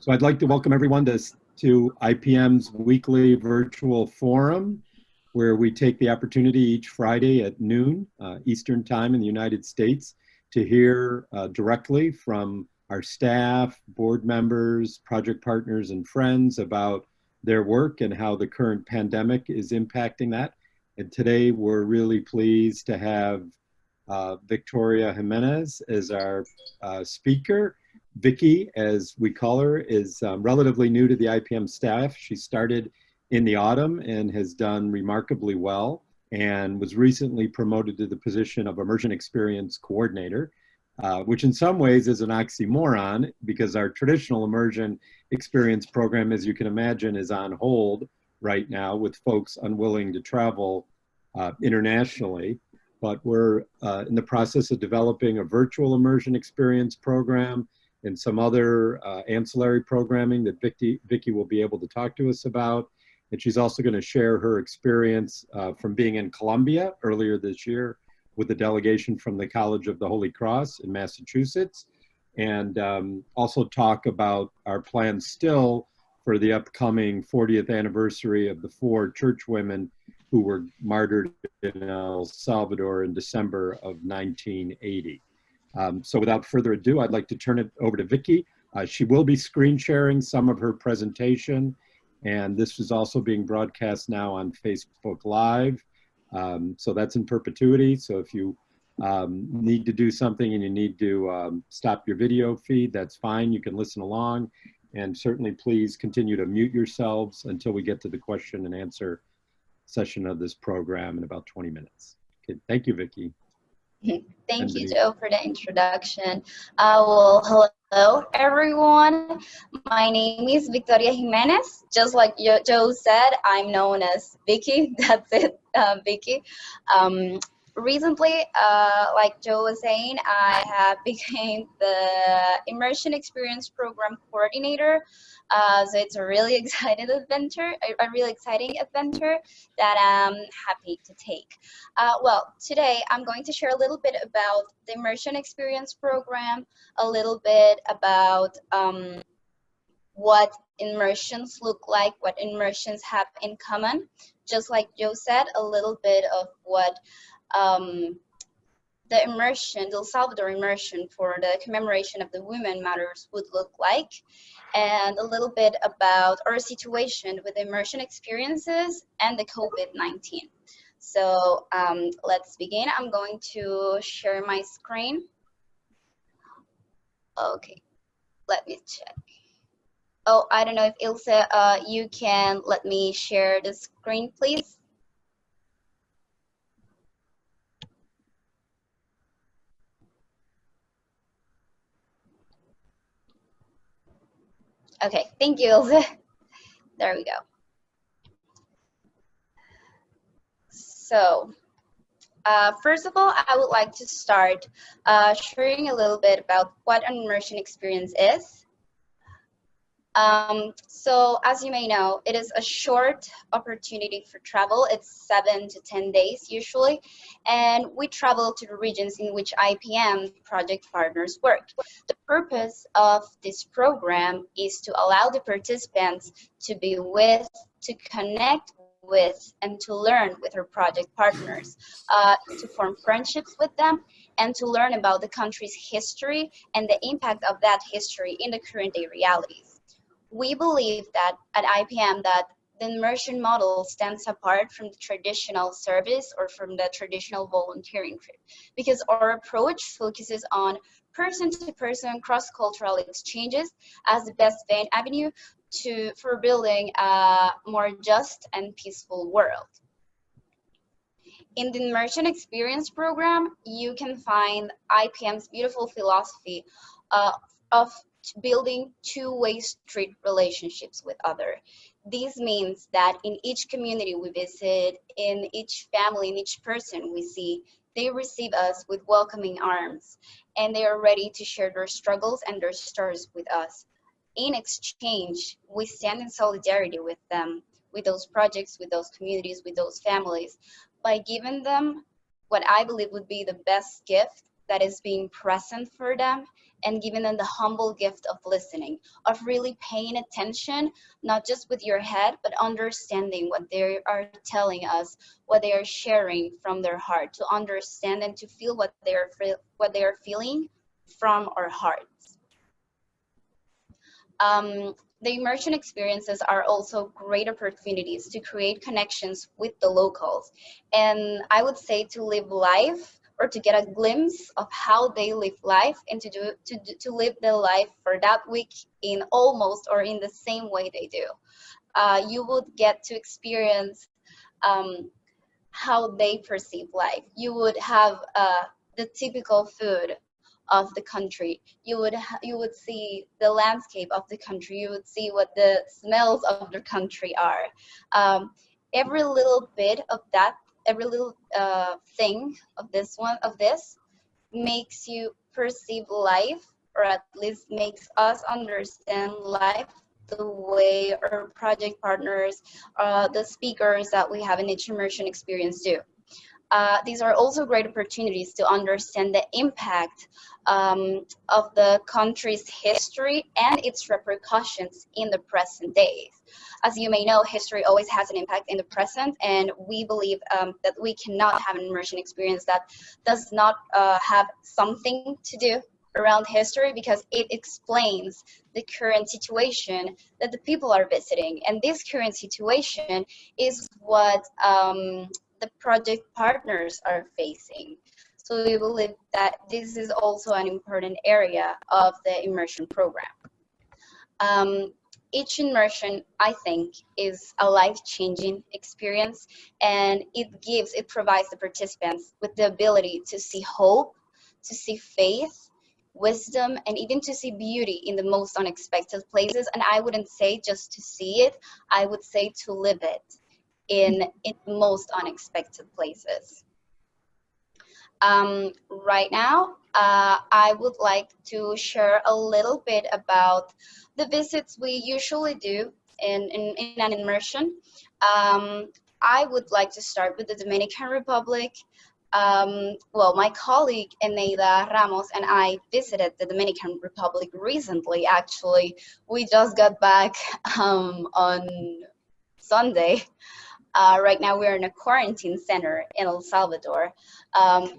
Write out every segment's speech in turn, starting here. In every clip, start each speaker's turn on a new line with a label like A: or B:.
A: So I'd like to welcome everyone to IPM's weekly virtual forum, where we take the opportunity each Friday at noon Eastern Time in the United States to hear directly from our staff, board members, project partners, and friends about their work and how the current pandemic is impacting that. And today we're really pleased to have Victoria Jiménez as our speaker. Vicky, as we call her, is relatively new to the IPM staff. She started in the autumn and has done remarkably well and was recently promoted to the position of Immersion Experience Coordinator, which in some ways is an oxymoron because our traditional Immersion Experience program, as you can imagine, is on hold right now with folks unwilling to travel internationally. But we're in the process of developing a virtual Immersion Experience program and some other ancillary programming that Vicky will be able to talk to us about. And she's also going to share her experience from being in Colombia earlier this year with a delegation from the College of the Holy Cross in Massachusetts, and also talk about our plans still for the upcoming 40th anniversary of the 4 church women who were martyred in El Salvador in December of 1980. So without further ado, I'd like to turn it over to Vicky. She will be screen sharing some of her presentation, and this is also being broadcast now on Facebook Live. So that's in perpetuity. So if you need to do something and you need to stop your video feed, that's fine. You can listen along, and certainly please continue to mute yourselves until we get to the question and answer session of this program in about 20 minutes. Okay, thank you, Vicky.
B: Thank you, Joe, for the introduction. Well, hello, everyone. My name is Victoria Jiménez. Just like Joe said, I'm known as Vicky. That's it, Vicky. Recently, like Joe was saying, I have become the Immersion Experience Program Coordinator. So it's a really exciting adventure that I'm happy to take. Well, today I'm going to share a little bit about the Immersion Experience Program, a little bit about what immersions look like, what immersions have in common. Just like Joe said, a little bit of what the immersion, the El Salvador immersion for the commemoration of the Women Matters would look like, and a little bit about our situation with immersion experiences and the COVID-19. So let's begin. I'm going to share my screen. Okay, let me check. Oh, I don't know if Ilse, you can let me share the screen, please. Okay, thank you, Ilse. There we go. So, first of all, I would like to start sharing a little bit about what an immersion experience is. So, as you may know, it is a short opportunity for travel. It's 7 to 10 days usually, and we travel to the regions in which IPM Project Partners work. The purpose of this program is to allow the participants to be with, to connect with, and to learn with our project partners, to form friendships with them, and to learn about the country's history and the impact of that history in the current day realities. We believe that at IPM that the immersion model stands apart from the traditional service or from the traditional volunteering trip, because our approach focuses on person-to-person cross-cultural exchanges as the best avenue for building a more just and peaceful world. In the Immersion Experience program, you can find IPM's beautiful philosophy of building two-way street relationships with others. This means that in each community we visit, in each family, in each person we see, they receive us with welcoming arms, and they are ready to share their struggles and their stories with us. In exchange, we stand in solidarity with them, with those projects, with those communities, with those families, by giving them what I believe would be the best gift, that is being present for them and giving them the humble gift of listening, of really paying attention, not just with your head, but understanding what they are telling us, what they are sharing from their heart, to understand and to feel what they are feeling from our hearts. The immersion experiences are also great opportunities to create connections with the locals, and I would say to live life, or to get a glimpse of how they live life, and to live their life for that week in almost or in the same way they do. You would get to experience how they perceive life. You would have the typical food of the country. You would see the landscape of the country. You would see what the smells of the country are. Every little bit of that, every little thing of this makes you perceive life, or at least makes us understand life the way our project partners, the speakers that we have in each immersion experience do. These are also great opportunities to understand the impact of the country's history and its repercussions in the present days. As you may know, history always has an impact in the present, and we believe that we cannot have an immersion experience that does not have something to do around history, because it explains the current situation that the people are visiting. And this current situation is what the project partners are facing. So we believe that this is also an important area of the immersion program. Each immersion, I think, is a life-changing experience, and it provides the participants with the ability to see hope, to see faith, wisdom, and even to see beauty in the most unexpected places. And I wouldn't say just to see it, I would say to live it in most unexpected places. Right now, I would like to share a little bit about the visits we usually do in an immersion. I would like to start with the Dominican Republic. Well, my colleague Eneida Ramos and I visited the Dominican Republic recently, actually. We just got back on Sunday. Right now we're in a quarantine center in El Salvador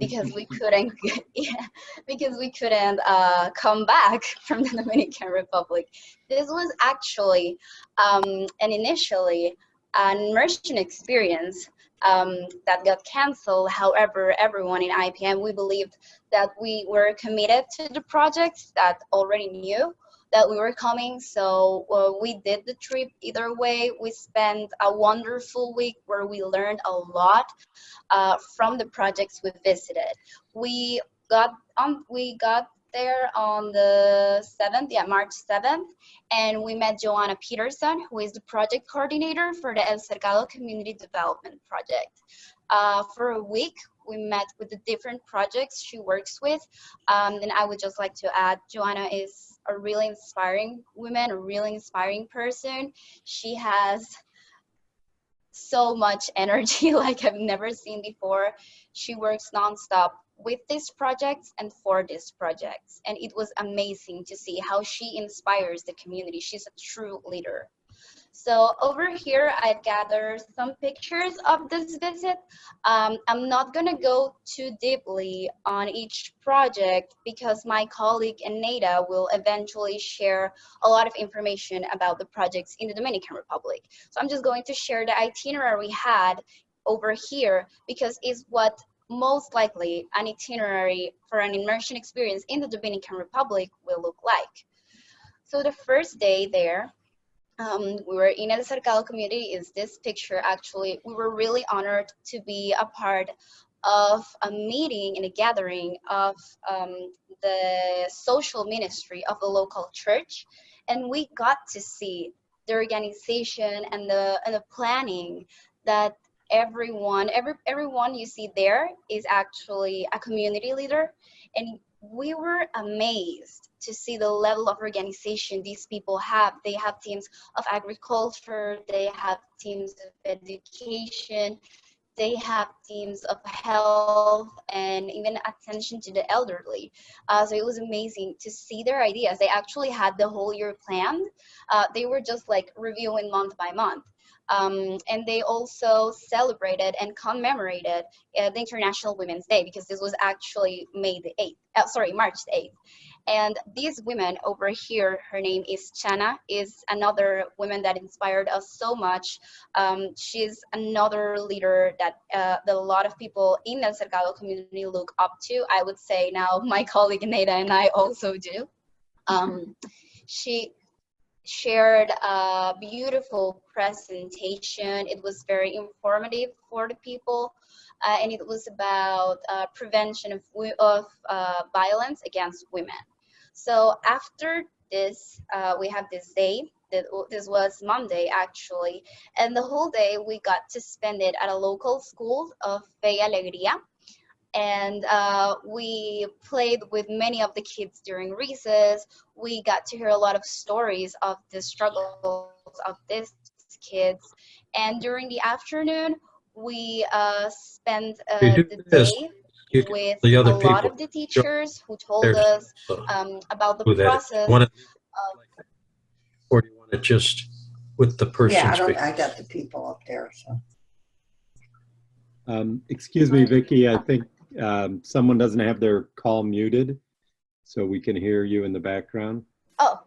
B: because we couldn't come back from the Dominican Republic. This was actually and initially an immersion experience that got canceled. However, everyone in IPM, we believed that we were committed to the project, that already knew that we were coming, so we did the trip either way. We spent a wonderful week where we learned a lot from the projects we visited. We got there on the 7th, March 7th, and we met Joanna Peterson, who is the project coordinator for the El Cercado Community Development Project. For a week, we met with the different projects she works with. And I would just like to add, Joanna is a really inspiring woman, a really inspiring person. She has so much energy like I've never seen before. She works nonstop with these projects and for these projects. And it was amazing to see how she inspires the community. She's a true leader. So over here, I've gathered some pictures of this visit. I'm not gonna go too deeply on each project because my colleague Eneida will eventually share a lot of information about the projects in the Dominican Republic. So I'm just going to share the itinerary we had over here because it's what most likely an itinerary for an immersion experience in the Dominican Republic will look like. So the first day there, we were in El Cercado community. Is this picture actually? We were really honored to be a part of a meeting and a gathering of the social ministry of the local church, and we got to see the organization and the planning that everyone you see there is actually a community leader, and we were amazed to see the level of organization these people have. They have teams of agriculture, they have teams of education, they have teams of health and even attention to the elderly. So it was amazing to see their ideas. They actually had the whole year planned. They were just like reviewing month by month. And they also celebrated and commemorated the International Women's Day, because this was actually March 8th. And these women over here, her name is Chana, is another woman that inspired us so much. She's another leader that a lot of people in the Cercado community look up to. I would say now my colleague Neda and I also do. She shared a beautiful presentation. It was very informative for the people, and it was about prevention of violence against women. So after this, we have this day. This was Monday actually, and the whole day we got to spend it at a local school of Fe y Alegría. And we played with many of the kids during recess. We got to hear a lot of stories of the struggles of these kids. And during the afternoon, we spent the day with
C: the
B: a
C: other
B: lot
C: people
B: of the teachers who told
C: there's
B: us about the
C: who that is.
B: process.
C: Or do you want to just with the person
D: Yeah,
C: speaking?
D: I got the people up there, so.
A: Excuse me, Vicky, I think someone doesn't have their call muted, so we can hear you in the background.
B: Oh.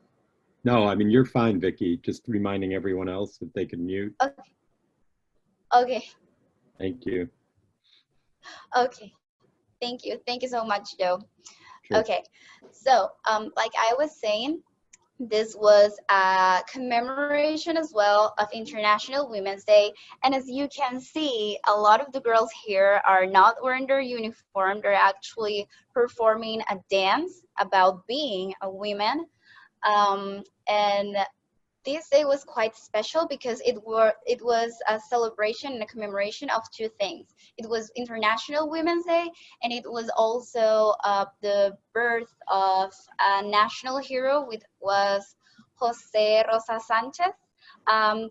A: No, I mean, you're fine, Vicky. Just reminding everyone else that they can mute.
B: Okay. Okay.
A: Thank you.
B: Okay. Thank you. Thank you so much, Joe.
A: Sure.
B: Okay. So, like I was saying, this was a commemoration as well of International Women's Day. And as you can see, a lot of the girls here are not wearing their uniform. They're actually performing a dance about being a woman. And this day was quite special because it was a celebration and a commemoration of two things. It was International Women's Day, and it was also the birth of a national hero, which was Jose Rosa Sanchez.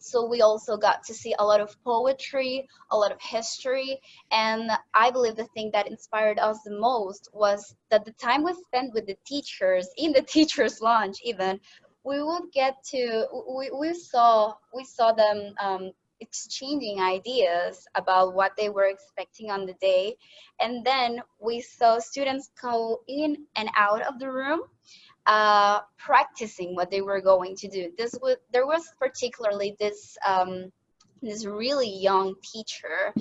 B: So we also got to see a lot of poetry, a lot of history, and I believe the thing that inspired us the most was that the time we spent with the teachers, in the teachers' lounge even, we would get to, we saw them exchanging ideas about what they were expecting on the day. And then we saw students go in and out of the room practicing what they were going to do. There was particularly this really young teacher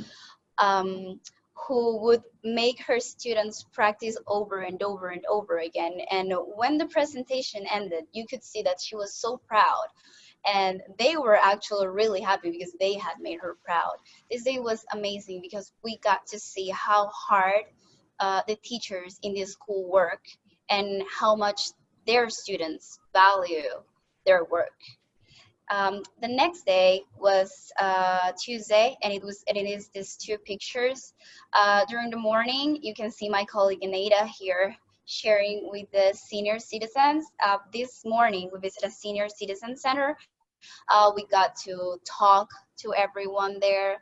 B: who would make her students practice over and over and over again. And when the presentation ended, you could see that she was so proud. And they were actually really happy because they had made her proud. This day was amazing because we got to see how hard the teachers in this school work and how much their students value their work. The next day was Tuesday, and it is these two pictures. During the morning, you can see my colleague Anita here sharing with the senior citizens. This morning, we visited a senior citizen center. We got to talk to everyone there.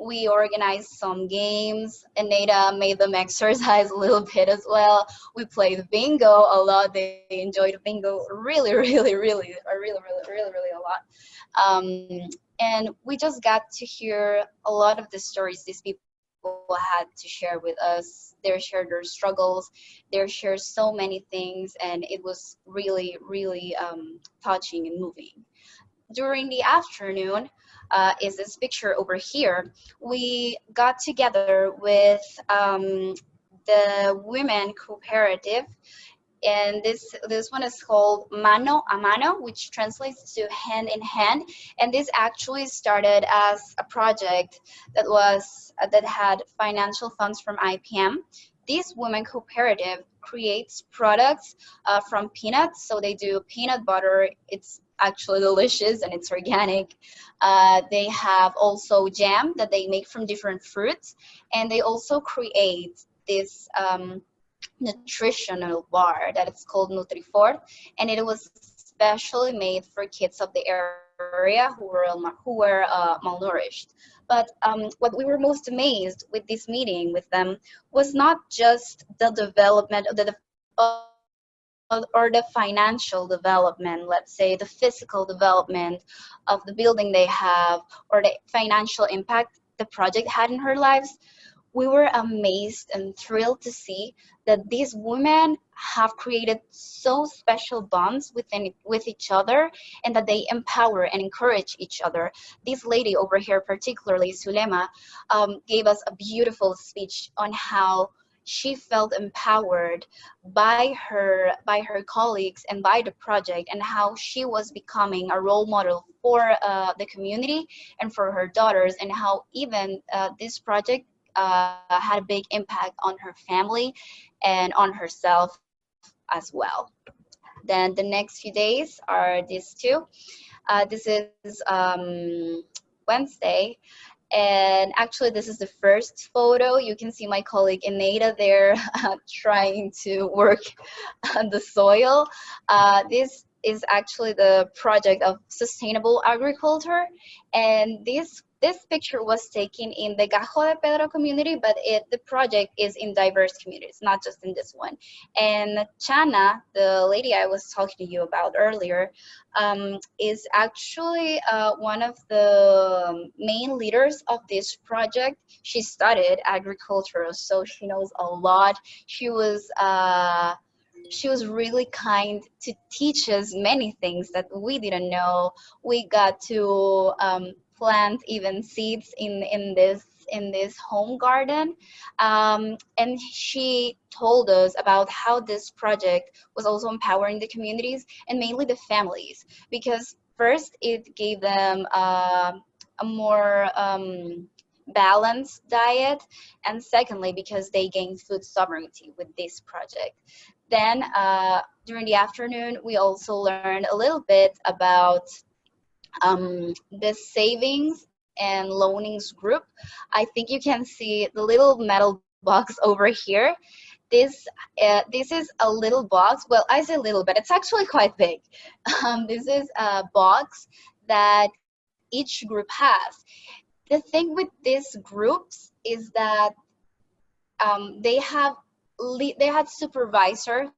B: We organized some games. Anita made them exercise a little bit as well. We played bingo a lot. They enjoyed bingo really a lot. And we just got to hear a lot of the stories these people had to share with us. They shared their struggles. They shared so many things, and it was really touching and moving. During the afternoon, is this picture over here. We got together with the women cooperative, and this one is called Mano a Mano, which translates to hand in hand. And this actually started as a project that had financial funds from IPM. This women cooperative creates products from peanuts. So they do peanut butter. It's actually delicious and it's organic. They have also jam that they make from different fruits, and they also create this nutritional bar that it's called Nutrifort, and it was specially made for kids of the area. area who were malnourished. But what we were most amazed with this meeting with them was not just the development of or the financial development, let's say the physical development of the building they have, or the financial impact the project had in her lives. We were amazed and thrilled to see that these women have created so special bonds with each other, and that they empower and encourage each other. This lady over here, particularly Sulema, gave us a beautiful speech on how she felt empowered by her colleagues and by the project, and how she was becoming a role model for the community and for her daughters, and how even this project had a big impact on her family and on herself as well. Then the next few days are these two. This is Wednesday. And actually, this is the first photo. You can see my colleague Eneida there trying to work on the soil. This is actually the project of sustainable agriculture. And this picture was taken in the Gajo de Pedro community, but the project is in diverse communities, not just in this one. And Chana, the lady I was talking to you about earlier, is actually one of the main leaders of this project. She studied agriculture, so she knows a lot. She was really kind to teach us many things that we didn't know. We got to plant even seeds in this home garden, and she told us about how this project was also empowering the communities, and mainly the families, because first it gave them a more balanced diet, and secondly because they gained food sovereignty with this project. Then during the afternoon, we also learned a little bit about the savings and loanings group. I think you can see the little metal box over here. This is a little box. Well, I say little, but it's actually quite big. This is a box that each group has. The thing with these groups is that they had supervisors,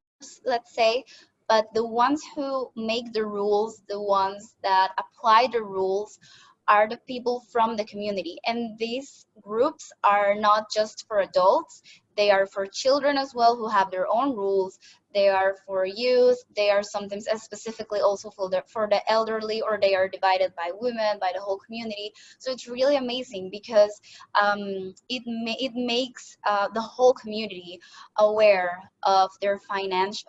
B: let's say, but the ones who make the rules, the ones that apply the rules, are the people from the community. And these groups are not just for adults, they are for children as well, who have their own rules. They are for youth. They are sometimes specifically also for the elderly, or they are divided by women, by the whole community. So it's really amazing because it makes the whole community aware of their finances.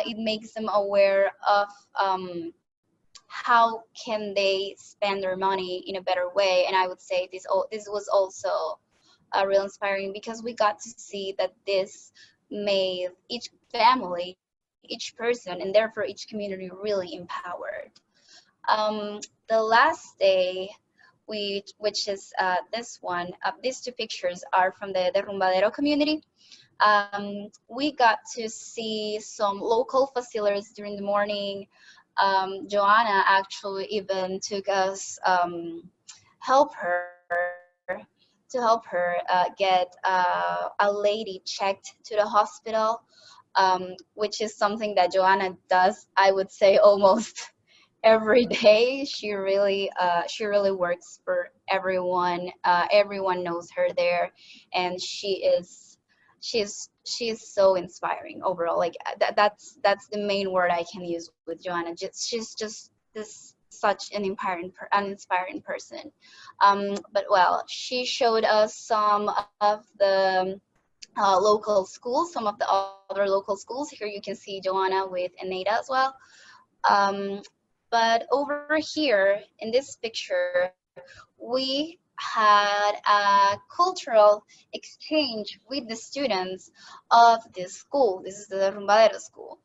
B: It makes them aware of how can they spend their money in a better way. And I would say this was also real inspiring, because we got to see that this made each family, each person, and therefore each community really empowered. The last day, which is this one, these two pictures are from the Derrumbadero community. We got to see some local facilities during the morning. Joanna actually even took us to help her get a lady checked to the hospital, which is something that Joanna does, I would say, almost every day. She really works for everyone. Everyone knows her there, and she's so inspiring overall. Like that's the main word I can use with Joanna. She's just this such an inspiring person. But well, she showed us some of the local schools, some of the other local schools. Here you can see Joanna with Eneida as well. But over here in this picture, we had a cultural exchange with the students of this school. This is the Rumbadero school.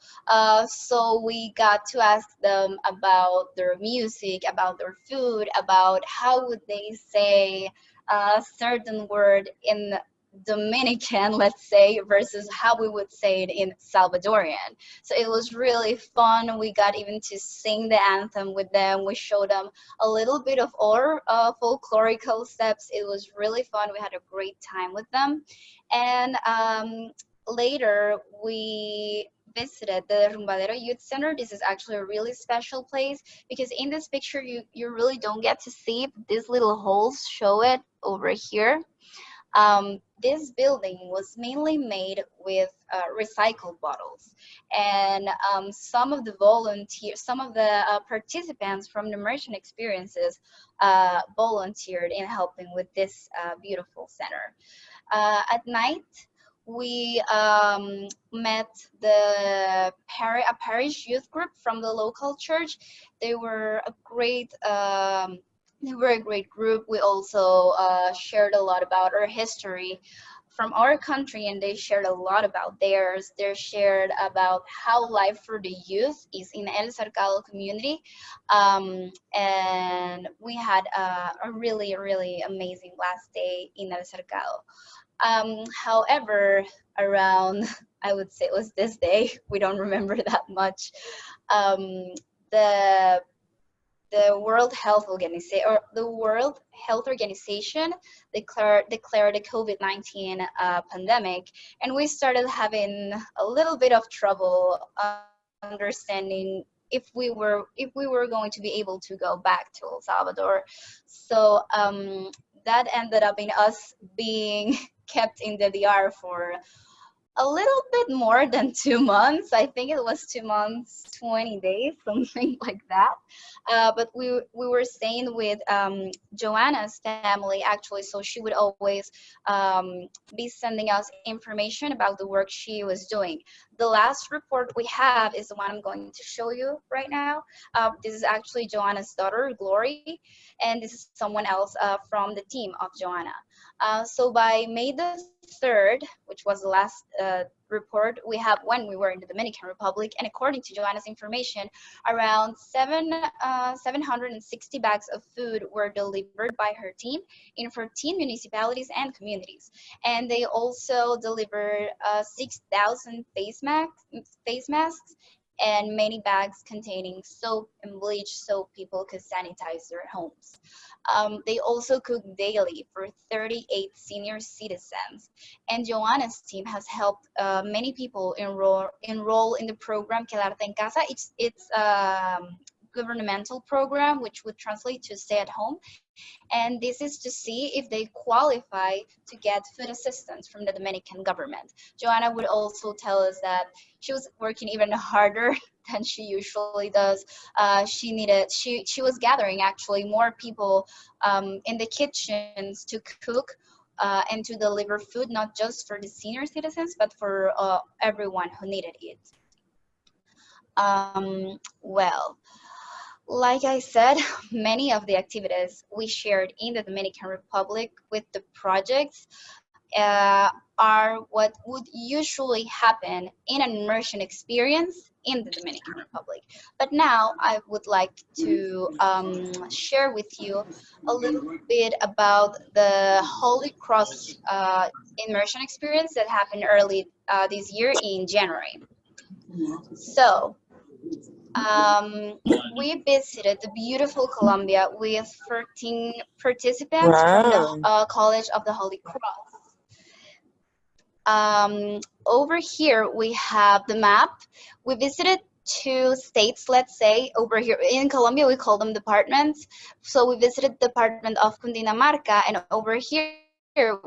B: So we got to ask them about their music, about their food, about how would they say a certain word in Dominican, let's say, versus how we would say it in Salvadorian. So it was really fun. We got even to sing the anthem with them. We showed them a little bit of our folklorical steps. It was really fun. We had a great time with them. And later, we visited the Rumbadero Youth Center. This is actually a really special place because in this picture, you really don't get to see it. These little holes show it over here. This building was mainly made with recycled bottles, and some of the participants from the Immersion Experiences volunteered in helping with this beautiful center. At night, we met a parish youth group from the local church. They were a great group. We also shared a lot about our history from our country, and they shared a lot about theirs. They shared about how life for the youth is in El Cercado community, and we had a really, really amazing last day in El Cercado. However, around, I would say it was this day, we don't remember that much, the World Health Organization declared the COVID-19 pandemic, and we started having a little bit of trouble understanding if we were going to be able to go back to El Salvador. So that ended up in us being kept in the DR for a little bit more than 2 months. I think it was 2 months, 20 days, something like that. But we were staying with Joanna's family, actually, so she would always be sending us information about the work she was doing. The last report we have is the one I'm going to show you right now. This is actually Joanna's daughter, Glory, and this is someone else from the team of Joanna. So by May the 3rd, which was the last report we have when we were in the Dominican Republic, and according to Joanna's information, around 760 bags of food were delivered by her team in 14 municipalities and communities. And they also delivered 6,000 face masks and many bags containing soap and bleach so people could sanitize their homes. They also cook daily for 38 senior citizens. And Joanna's team has helped many people enroll in the program Quedarte en Casa. It's governmental program, which would translate to stay at home. And this is to see if they qualify to get food assistance from the Dominican government. Joanna would also tell us that she was working even harder than she usually does. She was gathering actually more people in the kitchens to cook and to deliver food, not just for the senior citizens, but for everyone who needed it. Well, like I said, many of the activities we shared in the Dominican Republic with the projects are what would usually happen in an immersion experience in the Dominican Republic. But now I would like to share with you a little bit about the Holy Cross immersion experience that happened early this year in January. So, we visited the beautiful Colombia with 13 participants from the College of the Holy Cross. Over here we have the map. We visited 2 states, let's say. Over here in Colombia we call them departments. So we visited the department of Cundinamarca, and over here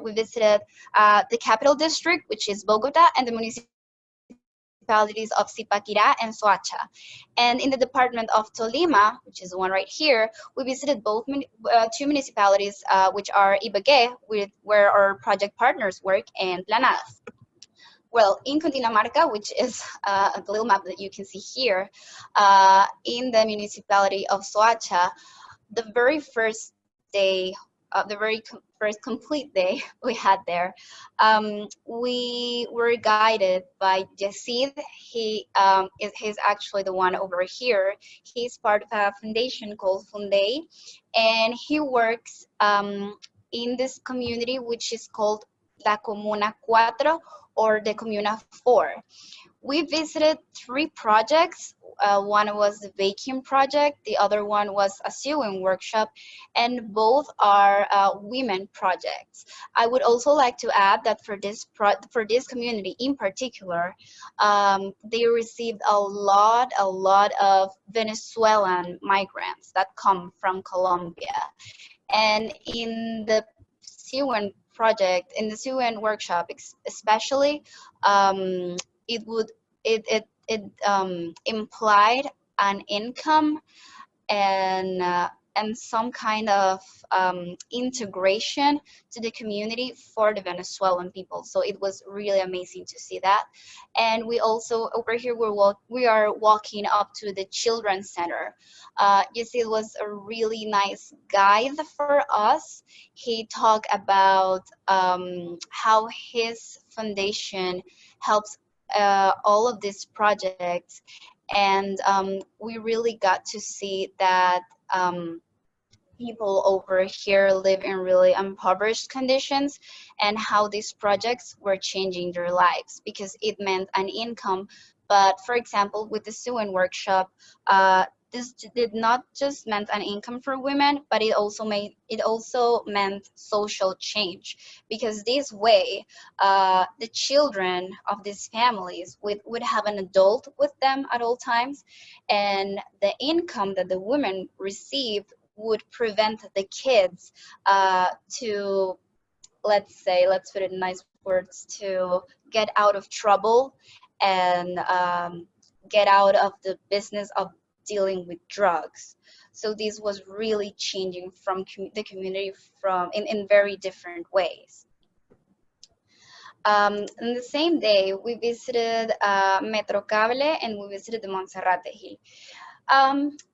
B: we visited the capital district, which is Bogota, and the municipalities of Zipaquirá and Soacha. And in the department of Tolima, which is the one right here, we visited both 2 municipalities, which are Ibagué, where our project partners work, and Planadas. Well, in Cundinamarca, which is the little map that you can see here, in the municipality of Soacha, the very first day, the very first complete day we had there, we were guided by Yasid. He's actually the one over here. He's part of a foundation called Funday, and he works in this community which is called La Comuna 4 or the Comuna 4. We visited 3 projects. One was the baking project, the other one was a sewing workshop, and both are women projects. I would also like to add that for this community in particular, they received a lot of Venezuelan migrants that come from Colombia. And in the sewing project, in the sewing workshop especially, it implied an income and some kind of integration to the community for the Venezuelan people. So it was really amazing to see that. And we also, over here, we are walking up to the Children's Center. You see, it was a really nice guide for us. He talked about how his foundation helps all of these projects, and we really got to see that people over here live in really impoverished conditions, and how these projects were changing their lives because it meant an income. But for example, with the sewing workshop, this did not just meant an income for women, but it also meant social change, because this way the children of these families would have an adult with them at all times, and the income that the women received would prevent the kids to, let's put it in nice words, to get out of trouble and get out of the business of dealing with drugs. So this was really changing from the community in very different ways. On the same day, we visited Metrocable and we visited the Monserrate Hill.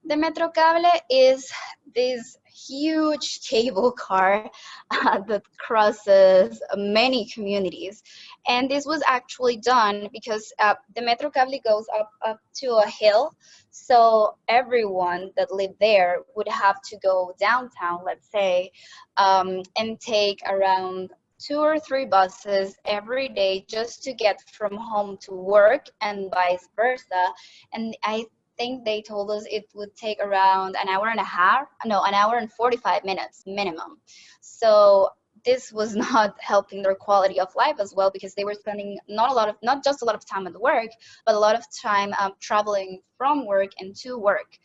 B: The Metrocable is this huge cable car that crosses many communities, and this was actually done because the Metrocable goes up to a hill, so everyone that lived there would have to go downtown, let's say, and take around 2 or 3 buses every day just to get from home to work and vice versa. And I think they told us it would take around an hour and 45 minutes minimum. So this was not helping their quality of life as well, because they were spending not just a lot of time at work, but a lot of time traveling from work and to work.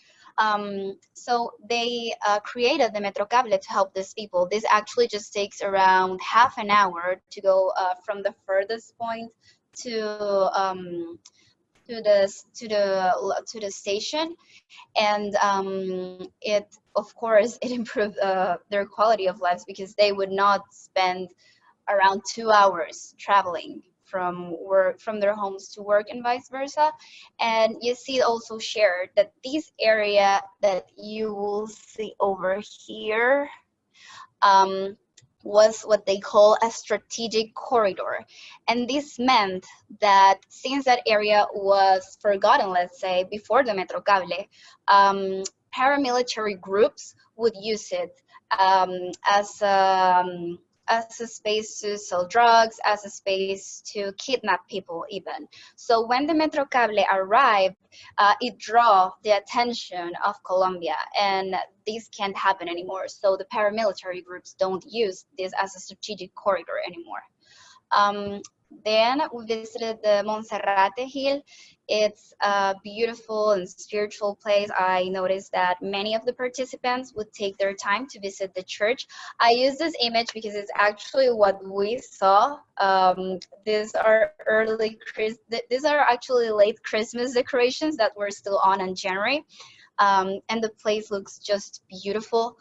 B: So they created the Metrocable to help these people. This actually just takes around half an hour to go from the furthest point to the station, and it improved their quality of lives, because they would not spend around 2 hours traveling from their homes to work and vice versa. And you see also shared that this area that you will see over here was what they call a strategic corridor. And this meant that since that area was forgotten, let's say, before the Metrocable, paramilitary groups would use it as a space to sell drugs, as a space to kidnap people even. So when the Metrocable arrived, it drew the attention of Colombia, and this can't happen anymore. So the paramilitary groups don't use this as a strategic corridor anymore. Then we visited the Monserrate Hill. It's a beautiful and spiritual place. I noticed that many of the participants would take their time to visit the church. I use this image because it's actually what we saw. These are actually late Christmas decorations that were still on in January, and the place looks just beautiful.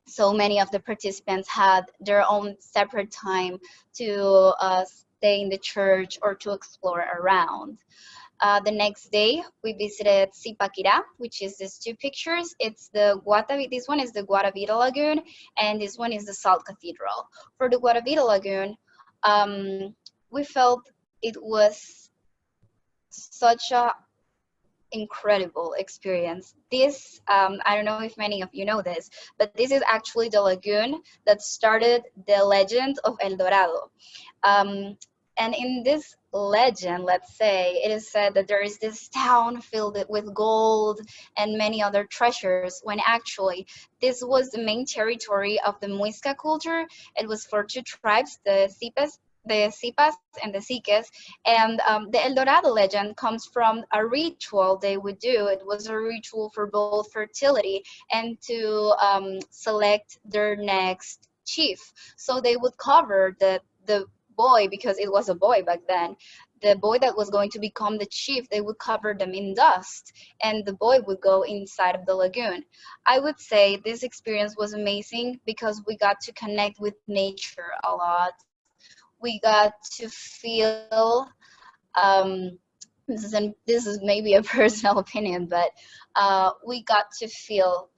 B: So many of the participants had their own separate time to stay in the church or to explore around. The next day, we visited Zipaquirá, which is these 2 pictures. It's this one is the Guatavita Lagoon, and this one is the Salt Cathedral. For the Guatavita Lagoon, we felt it was such a incredible experience. This, I don't know if many of you know this, but this is actually the lagoon that started the legend of El Dorado. And in this legend, let's say, it is said that there is this town filled with gold and many other treasures, when actually this was the main territory of the Muisca culture. It was for two tribes, the Sipas and the Siques, and the El Dorado legend comes from a ritual they would do. It was a ritual for both fertility and to select their next chief. So they would cover the boy, because it was a boy back then, the boy that was going to become the chief, they would cover them in dust, and the boy would go inside of the lagoon. I would say this experience was amazing because we got to connect with nature a lot. We got to feel, this is maybe a personal opinion, but we got to feel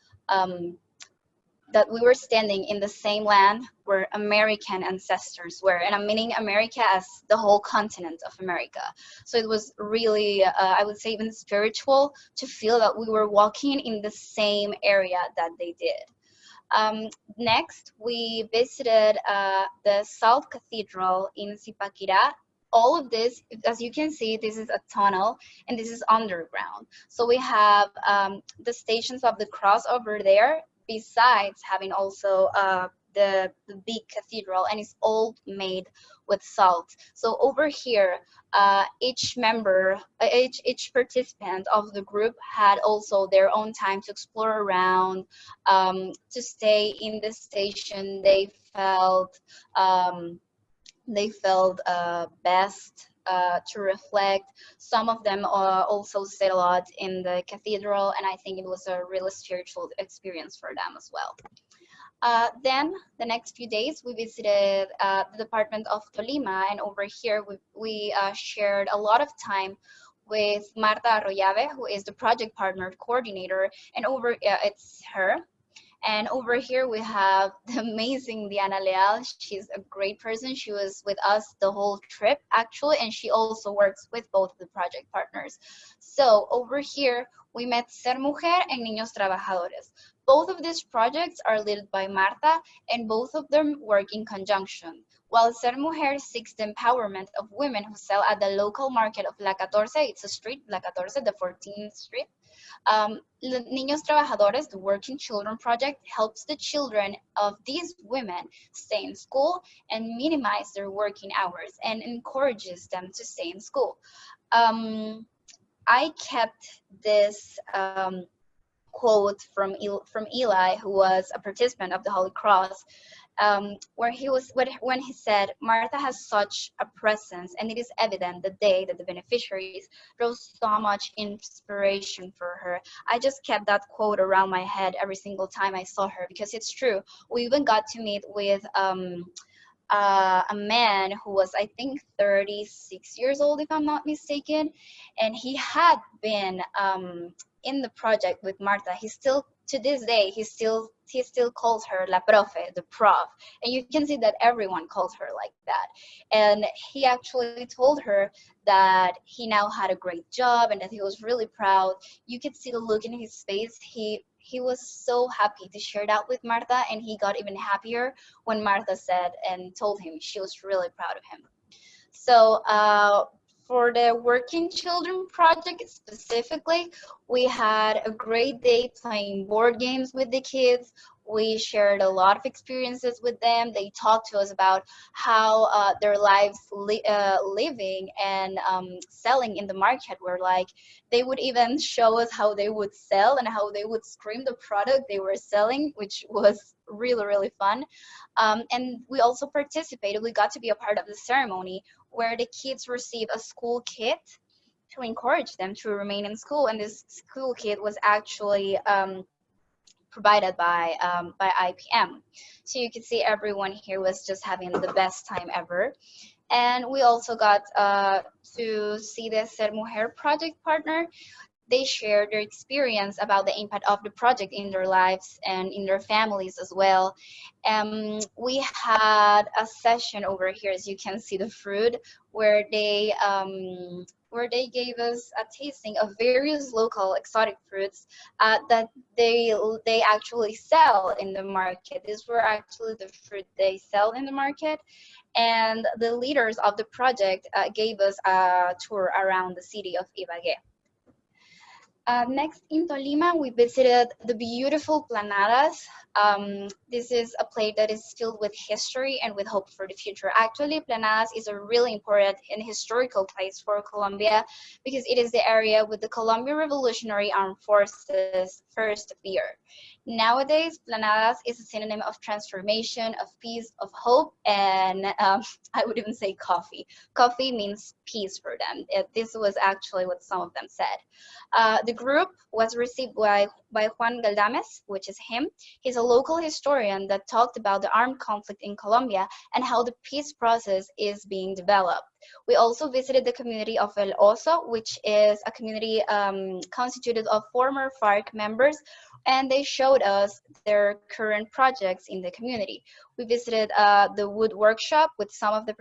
B: that we were standing in the same land where American ancestors were. And I'm meaning America as the whole continent of America. So it was really, I would say, even spiritual to feel that we were walking in the same area that they did. Next, we visited the Salt Cathedral in Zipaquirá. All of this, as you can see, this is a tunnel and this is underground. So we have the Stations of the Cross over there, besides having also the big cathedral, and it's all made with salt. So over here, each member, each participant of the group had also their own time to explore around, to stay in the station. They felt best to reflect. Some of them also stayed a lot in the cathedral, and I think it was a really spiritual experience for them as well. Then the next few days we visited the department of Tolima, and over here we shared a lot of time with Marta Arroyave, who is the project partner coordinator, and it's her. And over here we have the amazing Diana Leal. She's a great person. She was with us the whole trip, actually, and she also works with both of the project partners. So over here, we met Ser Mujer and Niños Trabajadores. Both of these projects are led by Marta, and both of them work in conjunction. While Ser Mujer seeks the empowerment of women who sell at the local market of La 14, it's a street, La 14, the 14th street, Niños Trabajadores, the Working Children Project, helps the children of these women stay in school and minimize their working hours and encourages them to stay in school. I kept this quote from Eli, who was a participant of the Holy Cross, where when he said, Martha has such a presence, and it is evident the day that the beneficiaries drew so much inspiration for her. I just kept that quote around my head every single time I saw her, because it's true. We even got to meet with a man who was, I think, 36 years old, if I'm not mistaken, and he had been in the project with Marta. He still, to this day, he still calls her La Profe, the prof, and you can see that everyone calls her like that. And he actually told her that he now had a great job and that he was really proud. You could see the look in his face. He was so happy to share that with Marta, and he got even happier when Marta said and told him she was really proud of him. So for the Working Children Project specifically, we had a great day playing board games with the kids. We shared a lot of experiences with them. They talked to us about how their lives living and selling in the market were like. They would even show us how they would sell and how they would scream the product they were selling, which was really, really fun. And we also participated. We got to be a part of the ceremony where the kids receive a school kit to encourage them to remain in school. And this school kit was actually provided by IPM. So you can see everyone here was just having the best time ever. And we also got to see the Ser Mujer project partner. They shared their experience about the impact of the project in their lives and in their families as well. We had a session over here, as you can see the fruit, where they where they gave us a tasting of various local exotic fruits that they actually sell in the market. These were actually the fruit they sell in the market. And the leaders of the project gave us a tour around the city of Ibagué. Next, in Tolima, we visited the beautiful Planadas. This is a place that is filled with history and with hope for the future. Actually, Planadas is a really important and historical place for Colombia because it is the area with the Colombian Revolutionary Armed Forces first appear. Nowadays, Planadas is a synonym of transformation, of peace, of hope, and I would even say coffee. Coffee means peace for them. This was actually what some of them said. The group was received by Juan Galdames, which is him. He's a local historian that talked about the armed conflict in Colombia and how the peace process is being developed. We also visited the community of El Oso, which is a community constituted of former FARC members, and they showed us their current projects in the community. We visited the wood workshop with some of the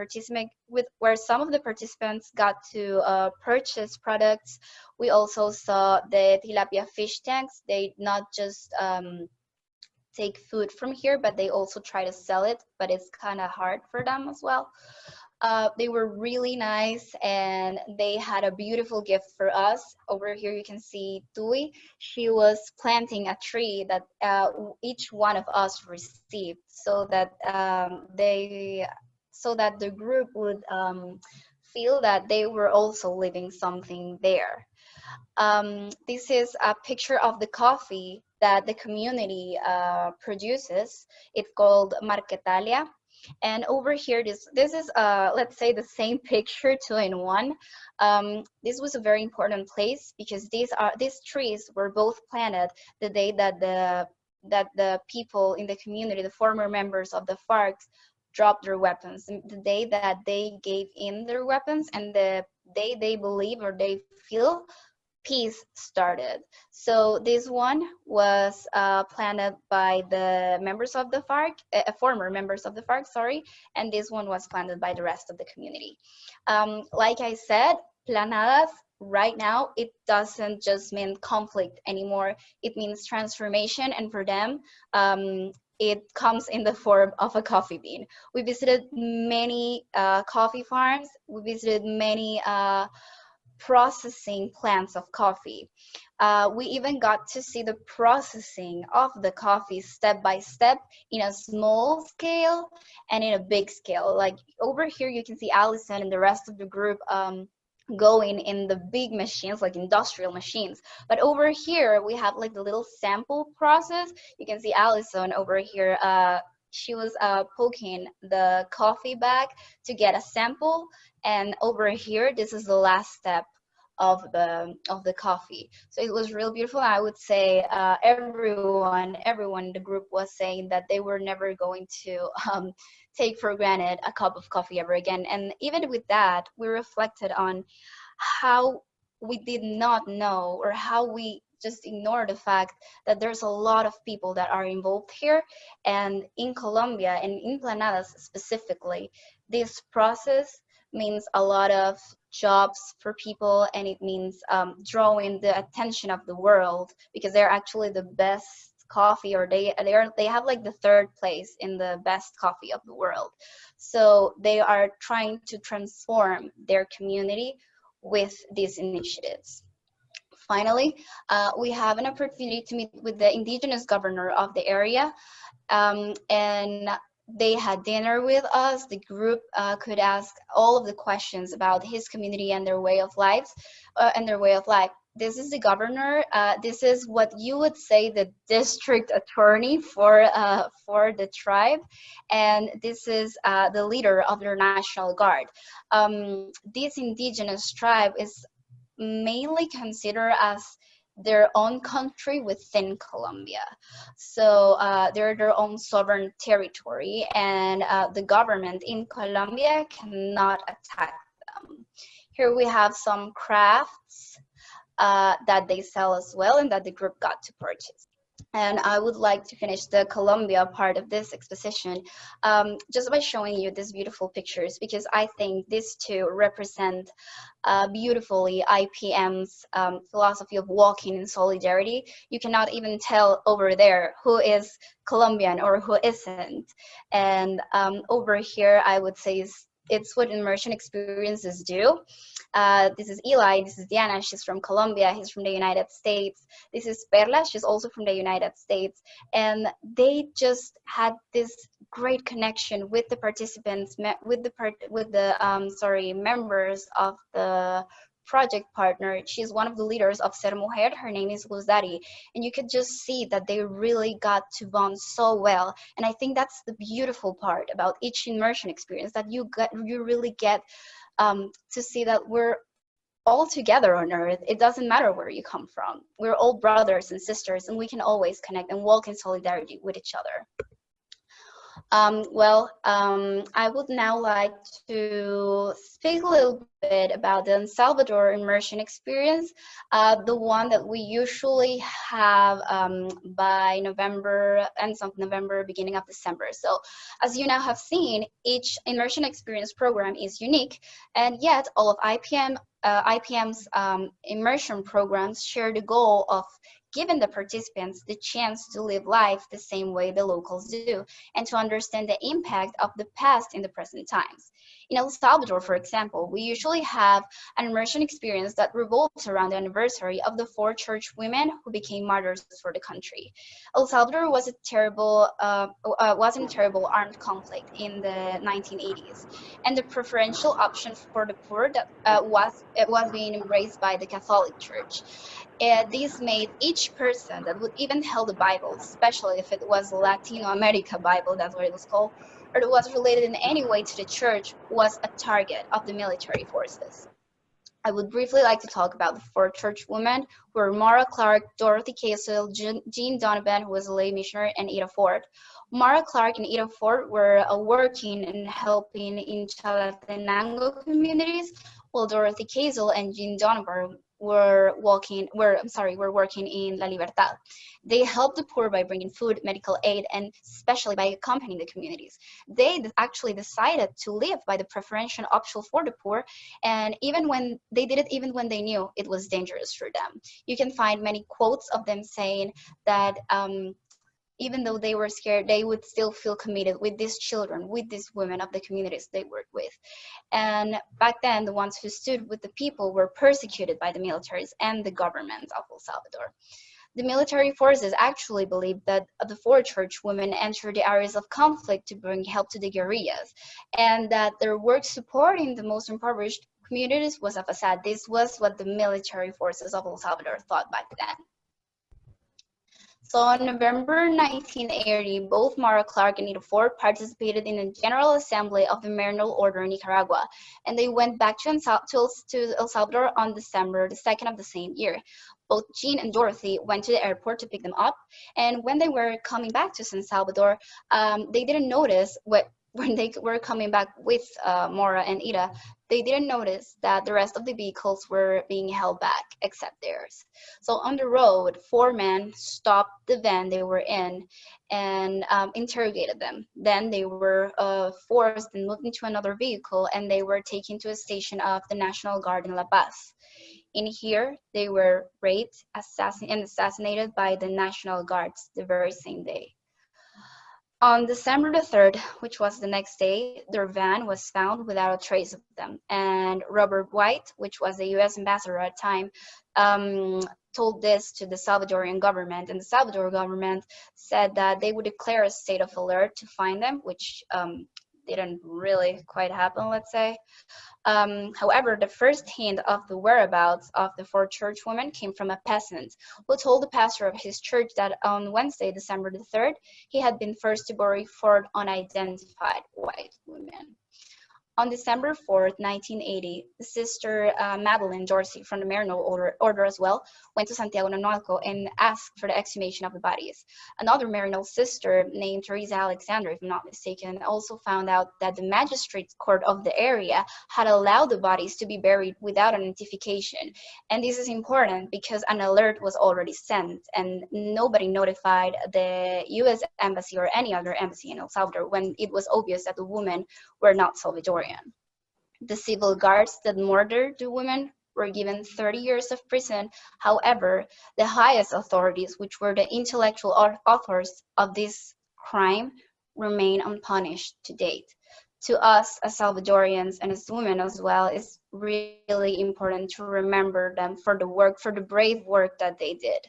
B: where some of the participants got to purchase products. We also saw the tilapia fish tanks. They not just take food from here, but they also try to sell it, but it's kind of hard for them as well. They were really nice, and they had a beautiful gift for us. Over here you can see Tui. She was planting a tree that each one of us received, so that the group would feel that they were also living something there. This is a picture of the coffee that the community produces. It's called Marquetalia. And over here, this is, let's say, the same picture, 2-in-1. This was a very important place because these trees were both planted the day that the people in the community, the former members of the FARC, dropped their weapons. The day that they gave in their weapons, and the day they believe or they feel peace started. So this one was planted by the members of the FARC, former members of the FARC, sorry, and this one was planted by the rest of the community. Like I said, Planadas right now, it doesn't just mean conflict anymore. It means transformation, and for them, it comes in the form of a coffee bean. We visited many coffee farms. We visited many processing plants of coffee. We even got to see the processing of the coffee step by step in a small scale and in a big scale. Like over here, you can see Allison and the rest of the group going in the big machines, like industrial machines. But over here, we have like the little sample process. You can see Allison over here. She was poking the coffee bag to get a sample, and over here, this is the last step of the coffee. So it was real beautiful. I would say everyone in the group was saying that they were never going to take for granted a cup of coffee ever again. And even with that, we reflected on how we did not know, or how we just ignore the fact that there's a lot of people that are involved here. And in Colombia, and in Planadas specifically, this process means a lot of jobs for people, and it means drawing the attention of the world, because they're actually the best coffee, or they have like the 3rd place in the best coffee of the world. So they are trying to transform their community with these initiatives. Finally, we have an opportunity to meet with the indigenous governor of the area, and they had dinner with us. The group could ask all of the questions about his community and their way of life. This is the governor. This is what you would say the district attorney for the tribe, and this is the leader of their National Guard. This indigenous tribe is mainly considered as their own country within Colombia. So they're their own sovereign territory, and the government in Colombia cannot attack them. Here we have some crafts that they sell as well, and that the group got to purchase. And I would like to finish the Colombia part of this exposition just by showing you these beautiful pictures, because I think these two represent beautifully IPM's philosophy of walking in solidarity. You cannot even tell over there who is Colombian or who isn't. And over here, I would say it's what immersion experiences do. This is Eli, this is Diana, she's from Colombia, he's from the United States. This is Perla, she's also from the United States. And they just had this great connection with the participants, with the members of the project partner. She's one of the leaders of Ser Mujer. Her name is Luzari. And you could just see that they really got to bond so well. And I think that's the beautiful part about each immersion experience, that you really get to see that we're all together on earth. It doesn't matter where you come from. We're all brothers and sisters, and we can always connect and walk in solidarity with each other. I would now like to speak a little bit about the Salvador immersion experience, the one that we usually have by November, ends of November, beginning of December. So as you now have seen, each immersion experience program is unique, and yet all of IPM's immersion programs share the goal of giving the participants the chance to live life the same way the locals do, and to understand the impact of the past in the present times. In El Salvador, for example, we usually have an immersion experience that revolves around the anniversary of the 4 church women who became martyrs for the country. El Salvador was in a terrible armed conflict in the 1980s, and the preferential option for the poor that was being embraced by the Catholic Church. This made each person that would even held the Bible, especially if it was a Latino America Bible, that's what it was called, or it was related in any way to the church, was a target of the military forces. I would briefly like to talk about the 4 church women, who were Mara Clark, Dorothy Casel, Jean Donovan, who was a lay missionary, and Ida Ford. Mara Clark and Ida Ford were working and helping in Chalatenango communities, while Dorothy Casel and Jean Donovan were working in La Libertad. They helped the poor by bringing food, medical aid, and especially by accompanying the communities. They actually decided to live by the preferential option for the poor, and even when they knew it was dangerous for them. You can find many quotes of them saying that even though they were scared, they would still feel committed with these children, with these women of the communities they worked with. And back then, the ones who stood with the people were persecuted by the militaries and the government of El Salvador. The military forces actually believed that the 4 church women entered the areas of conflict to bring help to the guerrillas, and that their work supporting the most impoverished communities was a facade. This was what the military forces of El Salvador thought back then. So on November 1980, both Mara Clark and Ida Ford participated in the General Assembly of the Marino Order in Nicaragua, and they went back to El Salvador on December the 2nd of the same year. Both Jean and Dorothy went to the airport to pick them up, and when they were coming back to San Salvador, they didn't notice when they were coming back with Mora and Ida, they didn't notice that the rest of the vehicles were being held back except theirs. So on the road, 4 men stopped the van they were in and interrogated them. Then they were forced and moved into another vehicle, and they were taken to a station of the National Guard in La Paz. In here, they were raped and assassinated by the National Guards the very same day. On December the 3rd, which was the next day, their van was found without a trace of them. And Robert White, which was the U.S. ambassador at the time, told this to the Salvadorian government. And the Salvador government said that they would declare a state of alert to find them, which didn't really quite happen, let's say. However, the first hint of the whereabouts of the 4 church women came from a peasant who told the pastor of his church that on Wednesday, December the 3rd, he had been first to bury 4 unidentified white women. On December 4th, 1980, Sister Madeline Dorsey from the Marino order as well went to Santiago Nanualco and asked for the exhumation of the bodies. Another Marino sister named Teresa Alexander, if I'm not mistaken, also found out that the magistrate court of the area had allowed the bodies to be buried without identification. And this is important because an alert was already sent and nobody notified the U.S. Embassy or any other embassy in El Salvador when it was obvious that the women were not Salvadorian. The civil guards that murdered the women were given 30 years of prison. However, the highest authorities, which were the intellectual authors of this crime, remain unpunished to date. To us as Salvadorians and as women as well, it's really important to remember them for the brave work that they did.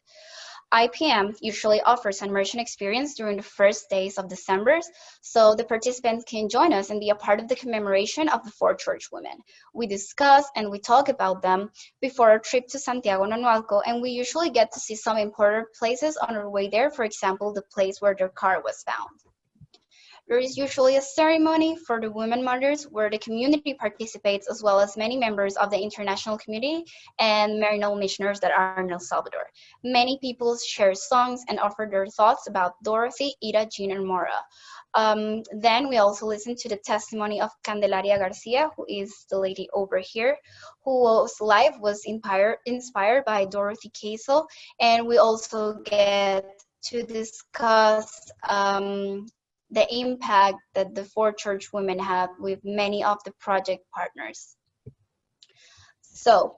B: IPM usually offers an immersion experience during the first days of December, so the participants can join us and be a part of the commemoration of the 4 church women. We discuss and we talk about them before our trip to Santiago Nanualco, and we usually get to see some important places on our way there, for example, the place where their car was found. There is usually a ceremony for the women martyrs where the community participates as well as many members of the international community and Marino missioners that are in El Salvador. Many people share songs and offer their thoughts about Dorothy, Ida, Jean, and Mora. Then we also listen to the testimony of Candelaria Garcia, who is the lady over here, whose life was inspired by Dorothy Casel, and we also get to discuss the impact that the 4 church women have with many of the project partners. So,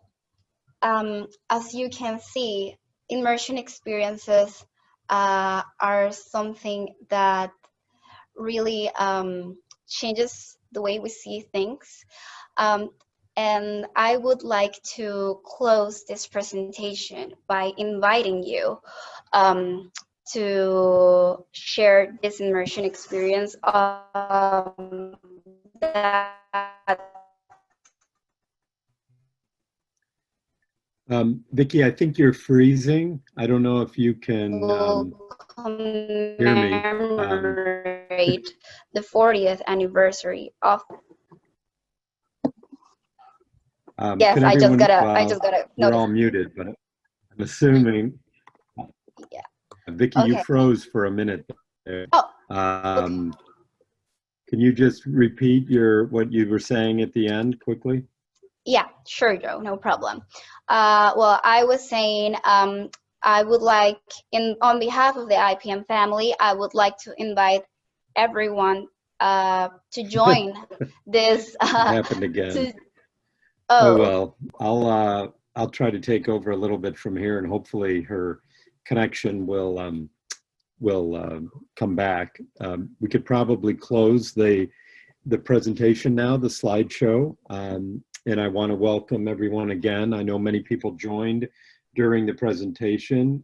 B: as you can see, immersion experiences are something that really changes the way we see things. And I would like to close this presentation by inviting you to share this immersion experience that
A: Vicky, I think you're freezing. I don't know if you can hear me.
B: Commemorate the 40th anniversary of. Yes, I just gotta.
A: You're all muted, but I'm assuming.
B: Yeah.
A: Vicky,
B: Okay.
A: you froze for a minute there.
B: Oh.
A: Okay. Can you just repeat what you were saying at the end quickly?
B: Yeah, sure, Joe, no problem. Well, I was saying I would like, on behalf of the IPM family, I would like to invite everyone to join this.
A: It happened again.
B: Oh
A: well, I'll try to take over a little bit from here, and hopefully her connection will come back. We could probably close the presentation now, the slideshow. And I want to welcome everyone again. I know many people joined during the presentation.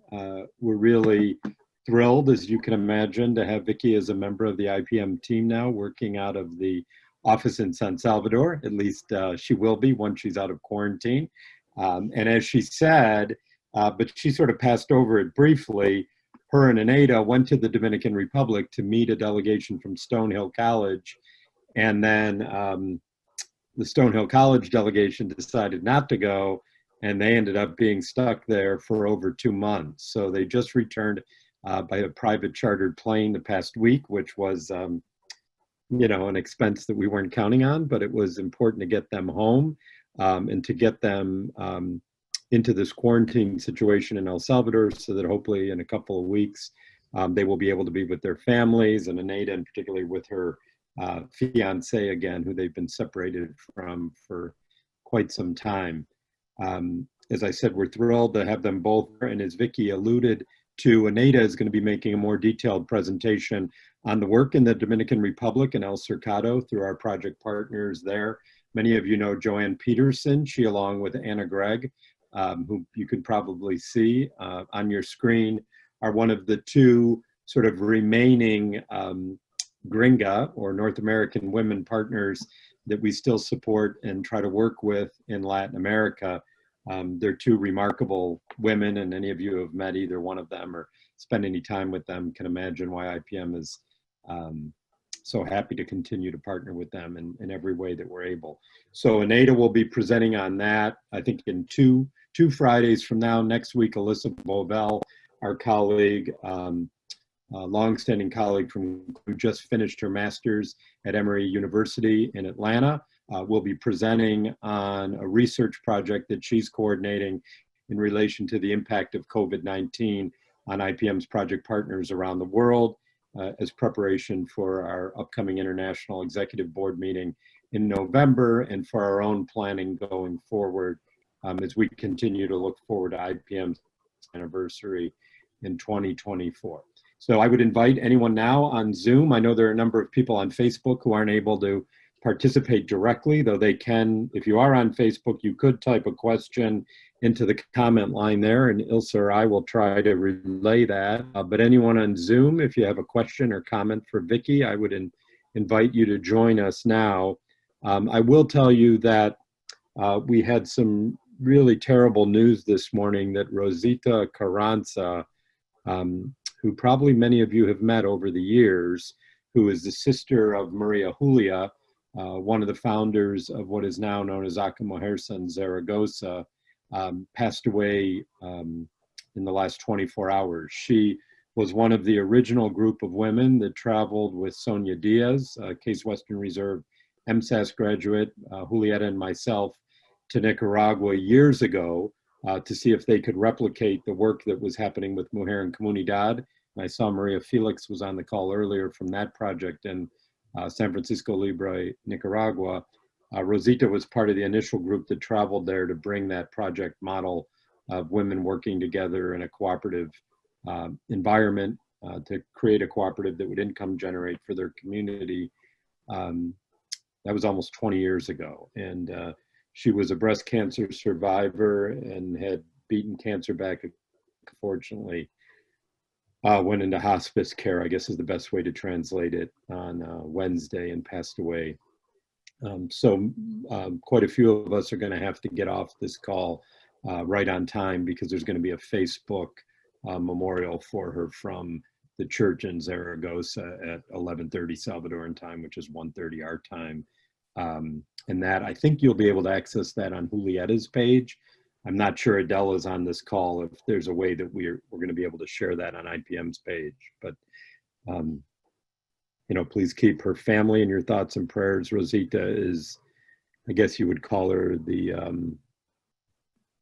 A: We're really thrilled, as you can imagine, to have Vicky as a member of the IPM team now, working out of the office in San Salvador. At least she will be once she's out of quarantine. And as she said, but she sort of passed over it briefly, her and Anita went to the Dominican Republic to meet a delegation from Stonehill College. And then the Stonehill College delegation decided not to go, and they ended up being stuck there for over 2 months. So they just returned by a private chartered plane the past week, which was, you know, an expense that we weren't counting on, but it was important to get them home and to get them into this quarantine situation in El Salvador, so that hopefully in a couple of weeks they will be able to be with their families, and Anita in particular with her fiance again, who they've been separated from for quite some time. As I said, we're thrilled to have them both, and as Vicky alluded to, Anita is going to be making a more detailed presentation on the work in the Dominican Republic and El Cercado through our project partners there. Many of you know Joanne Peterson. She, along with Anna Gregg, who you can probably see on your screen, are one of the 2 sort of remaining Gringa, or North American women partners, that we still support and try to work with in Latin America. They're 2 remarkable women, and any of you who have met either one of them or spent any time with them can imagine why IPM is so happy to continue to partner with them in every way that we're able. So Anita will be presenting on that, I think in two Fridays from now. Next week, Alyssa Bovell, our colleague, longstanding colleague who just finished her master's at Emory University in Atlanta, will be presenting on a research project that she's coordinating in relation to the impact of COVID-19 on IPM's project partners around the world, as preparation for our upcoming International Executive Board meeting in November, and for our own planning going forward as we continue to look forward to IPM's anniversary in 2024. So I would invite anyone now on Zoom. I know there are a number of people on Facebook who aren't able to participate directly, though they can. If you are on Facebook, you could type a question into the comment line there, and Ilse or I will try to relay that. But anyone on Zoom, if you have a question or comment for Vicky, I would invite you to join us now. I will tell you that we had some really terrible news this morning that Rosita Carranza, who probably many of you have met over the years, who is the sister of Maria Julia, one of the founders of what is now known as Aca Mujerza in Zaragoza, passed away in the last 24 hours. She was one of the original group of women that traveled with Sonia Diaz, Case Western Reserve MSAS graduate, Julieta and myself, to Nicaragua years ago to see if they could replicate the work that was happening with Mujer en Comunidad. And I saw Maria Felix was on the call earlier from that project in San Francisco Libre, Nicaragua. Rosita was part of the initial group that traveled there to bring that project model of women working together in a cooperative environment to create a cooperative that would income generate for their community. That was almost 20 years ago. And she was a breast cancer survivor and had beaten cancer back, unfortunately. Went into hospice care, I guess is the best way to translate it, on Wednesday and passed away. So quite a few of us are going to have to get off this call right on time, because there's going to be a Facebook memorial for her from the church in Zaragoza at 11:30 Salvadoran time, which is 1:30 our time. And that, I think you'll be able to access that on Julieta's page. I'm not sure Adela's on this call, if there's a way that we're going to be able to share that on IPM's page. But you know, please keep her family in your thoughts and prayers. Rosita is, I guess you would call her the,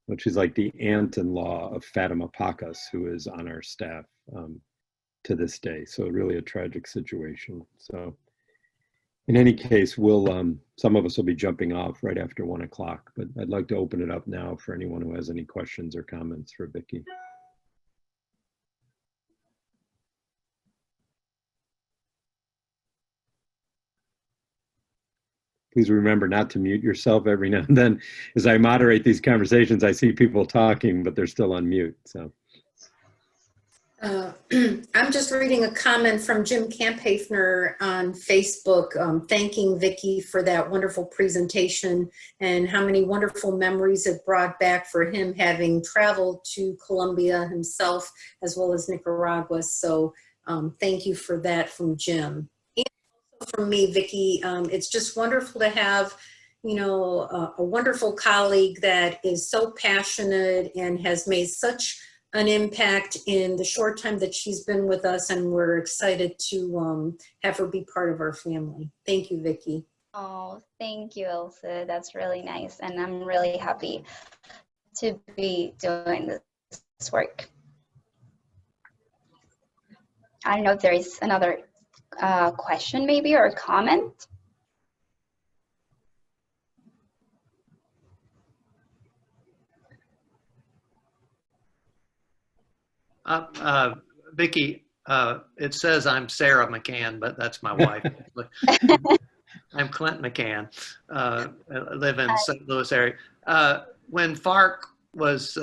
A: well, she's like the aunt-in-law of Fatima Pacas, who is on our staff to this day. So really a tragic situation. So in any case, we'll, some of us will be jumping off right after 1 o'clock, but I'd like to open it up now for anyone who has any questions or comments for Vicky. Please remember not to mute yourself every now and then. As I moderate these conversations, I see people talking, but they're still on mute. So.
E: I'm just reading a comment from Jim Camphafner on Facebook, thanking Vicky for that wonderful presentation and how many wonderful memories it brought back for him, having traveled to Colombia himself as well as Nicaragua. So thank you for that from Jim. And also from me, Vicky, it's just wonderful to have, you know, a wonderful colleague that is so passionate and has made such an impact in the short time that she's been with us, and we're excited to have her be part of our family. Thank you, Vicky.
B: Oh, thank you, Ilse. That's really nice, and I'm really happy to be doing this work. I don't know if there is another question maybe, or comment.
F: Vicky, it says I'm Sarah McCann, but that's my wife. I'm Clint McCann. I live in St. Louis area. When FARC was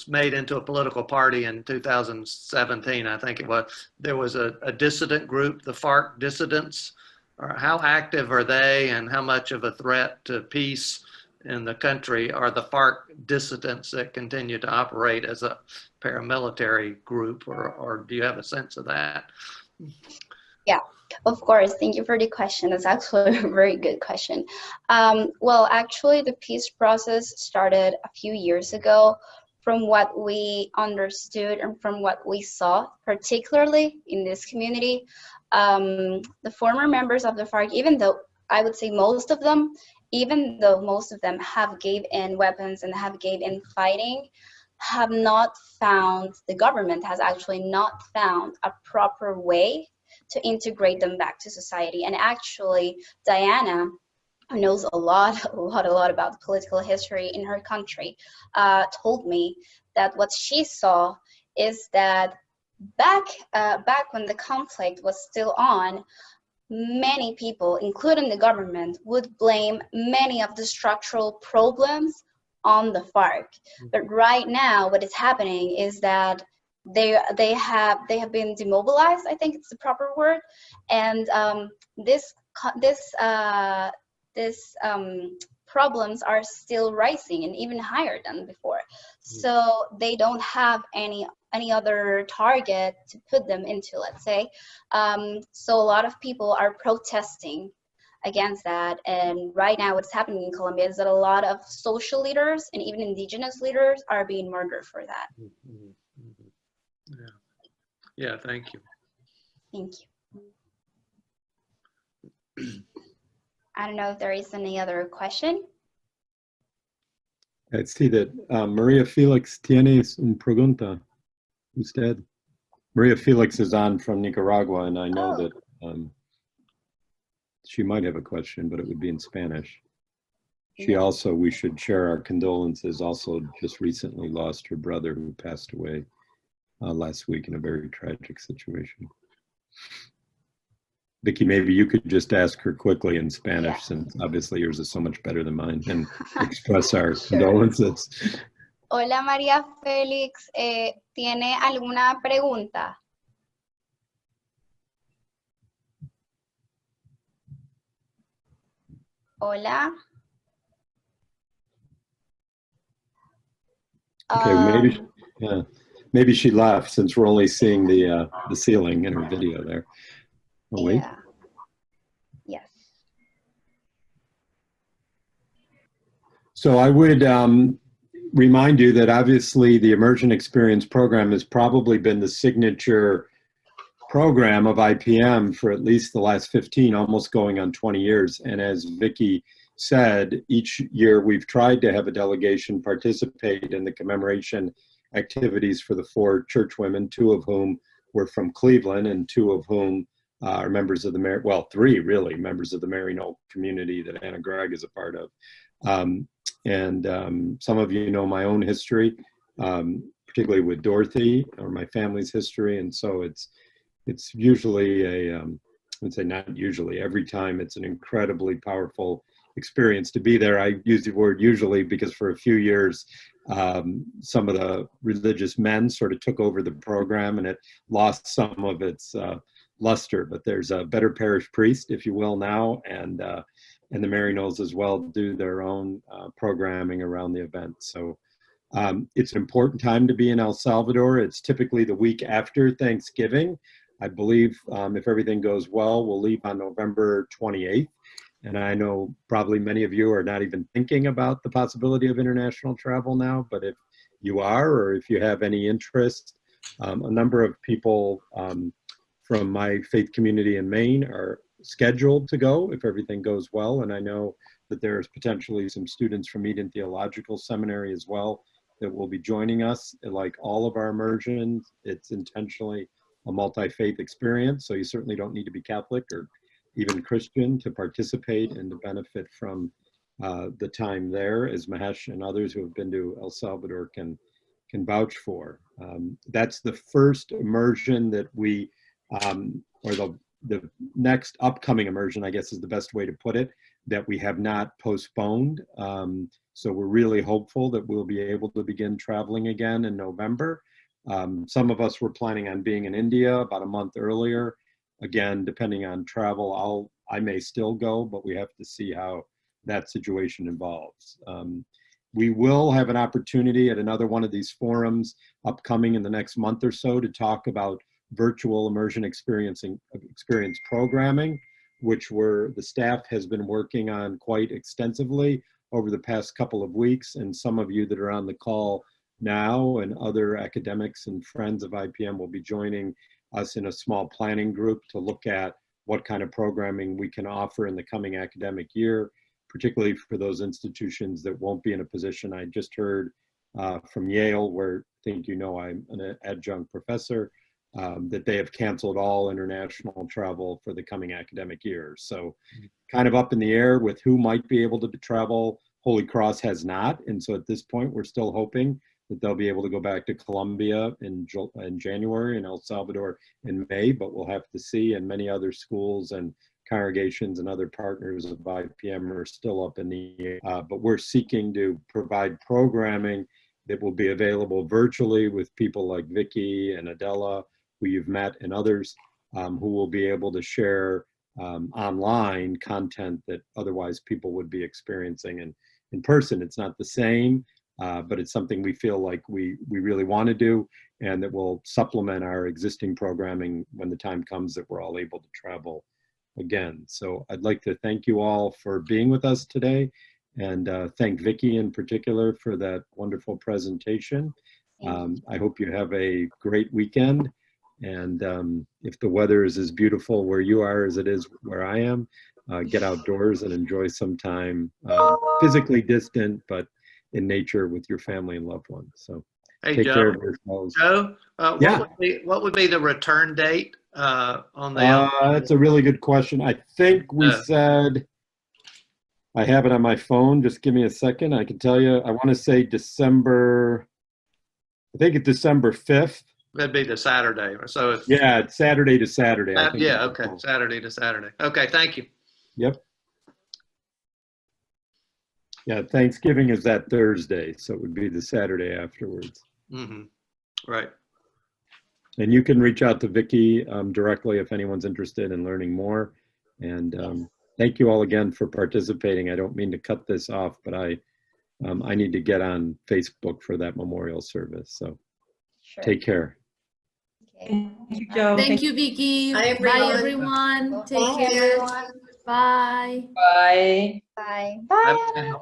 F: made into a political party in 2017, I think it was, there was a dissident group, the FARC dissidents. How active are they, and how much of a threat to peace in the country are the FARC dissidents that continue to operate as a paramilitary group, or do you have a sense of that?
B: Yeah, of course. Thank you for the question. That's actually a very good question. Well, actually, the peace process started a few years ago. From what we understood and from what we saw, particularly in this community, the former members of the FARC, even though I would say most of them, even though most of them have gave in weapons and have gave in fighting, have not found, the government has actually not found a proper way to integrate them back to society. And actually, Diana, who knows a lot about political history in her country, told me that what she saw is that back when the conflict was still on, many people, including the government, would blame many of the structural problems on the FARC. But right now, what is happening is that they have been demobilized, I think it's the proper word, and this problems are still rising and even higher than before. So they don't have any other target to put them into, let's say. So a lot of people are protesting against that. And right now what's happening in Colombia is that a lot of social leaders and even indigenous leaders are being murdered for that.
F: Yeah, thank you.
B: Thank you. I don't know if there is any other question.
A: I see that Maria Felix tienes una pregunta. Usted. Maria Felix is on from Nicaragua, and I know that she might have a question, but it would be in Spanish. She also, we should share our condolences, also just recently lost her brother who passed away last week in a very tragic situation. Vicky, maybe you could just ask her quickly in Spanish, since obviously yours is so much better than mine, and express our condolences.
B: Hola María Félix, ¿tiene alguna pregunta? Hola.
A: Okay, maybe she left, since we're only seeing the ceiling in her video there. Oh, wait.
B: Yeah. Yes.
A: So I would remind you that obviously the Immersion Experience program has probably been the signature program of IPM for at least the last 15, almost going on 20 years. And as Vicky said, each year we've tried to have a delegation participate in the commemoration activities for the 4 church women, 2 of whom were from Cleveland and 2 of whom are members of the, well, 3 really, members of the Maryknoll community that Anna Gregg is a part of. Some of you know my own history, particularly with Dorothy, or my family's history, and so it's usually I would say not usually, every time it's an incredibly powerful experience to be there. I use the word usually because for a few years, some of the religious men sort of took over the program and it lost some of its luster, but there's a better parish priest, if you will, now, and the Maryknolls as well do their own programming around the event. So it's an important time to be in El Salvador. It's typically the week after Thanksgiving. I believe if everything goes well, we'll leave on November 28th. And I know probably many of you are not even thinking about the possibility of international travel now, but if you are, or if you have any interest, a number of people from my faith community in Maine are scheduled to go if everything goes well. And I know that there's potentially some students from Eden Theological Seminary as well that will be joining us. Like all of our immersions, it's intentionally a multi-faith experience. So you certainly don't need to be Catholic or even Christian to participate and to benefit from the time there, as Mahesh and others who have been to El Salvador can vouch for. That's the first immersion that we, or the next upcoming immersion, I guess is the best way to put it, that we have not postponed. So we're really hopeful that we'll be able to begin traveling again in November. Some of us were planning on being in India about a month earlier. Again, depending on travel, I may still go, but we have to see how that situation evolves. We will have an opportunity at another one of these forums upcoming in the next month or so to talk about virtual immersion experience programming, which the staff has been working on quite extensively over the past couple of weeks. And some of you that are on the call now and other academics and friends of IPM will be joining us in a small planning group to look at what kind of programming we can offer in the coming academic year, particularly for those institutions that won't be in a position. I just heard from Yale, where I think you know I'm an adjunct professor, that they have canceled all international travel for the coming academic year. So kind of up in the air with who might be able to travel. Holy Cross has not. And so at this point, we're still hoping that they'll be able to go back to Colombia in January and El Salvador in May, but we'll have to see. And many other schools and congregations and other partners of IPM are still up in the air. But we're seeking to provide programming that will be available virtually with people like Vicky and Adela, who you've met, and others who will be able to share online content that otherwise people would be experiencing in person. It's not the same, but it's something we feel like we really want to do, and that will supplement our existing programming when the time comes that we're all able to travel again. So I'd like to thank you all for being with us today, and thank Vicky in particular for that wonderful presentation. I hope you have a great weekend. And if the weather is as beautiful where you are as it is where I am, get outdoors and enjoy some time, physically distant, but in nature with your family and loved ones. So
F: Hey,
A: take
F: Joe.
A: care of yourselves.
F: Joe,
A: Yeah.
F: what would be the return date on the?
A: That's a really good question. I think we said, I have it on my phone. Just give me a second. I can tell you, I want to say December, I think it's December 5th.
F: That'd be the Saturday. So if,
A: Yeah, it's Saturday to Saturday. I think
F: yeah, okay, Saturday to Saturday. Okay, thank you.
A: Yep. Yeah, Thanksgiving is that Thursday, so it would be the Saturday afterwards.
F: Mm-hmm. Right.
A: And you can reach out to Vicky directly if anyone's interested in learning more. And thank you all again for participating. I don't mean to cut this off, but I need to get on Facebook for that memorial service. So
B: Sure.
A: take care.
B: Okay.
G: Thank you, Joe.
H: Thank you, Vicky.
E: Bye,
H: Bye,
E: everyone.
H: everyone. Take
B: Bye,
H: care.
B: everyone.
H: Bye.
G: Bye.
B: Bye.
F: Bye.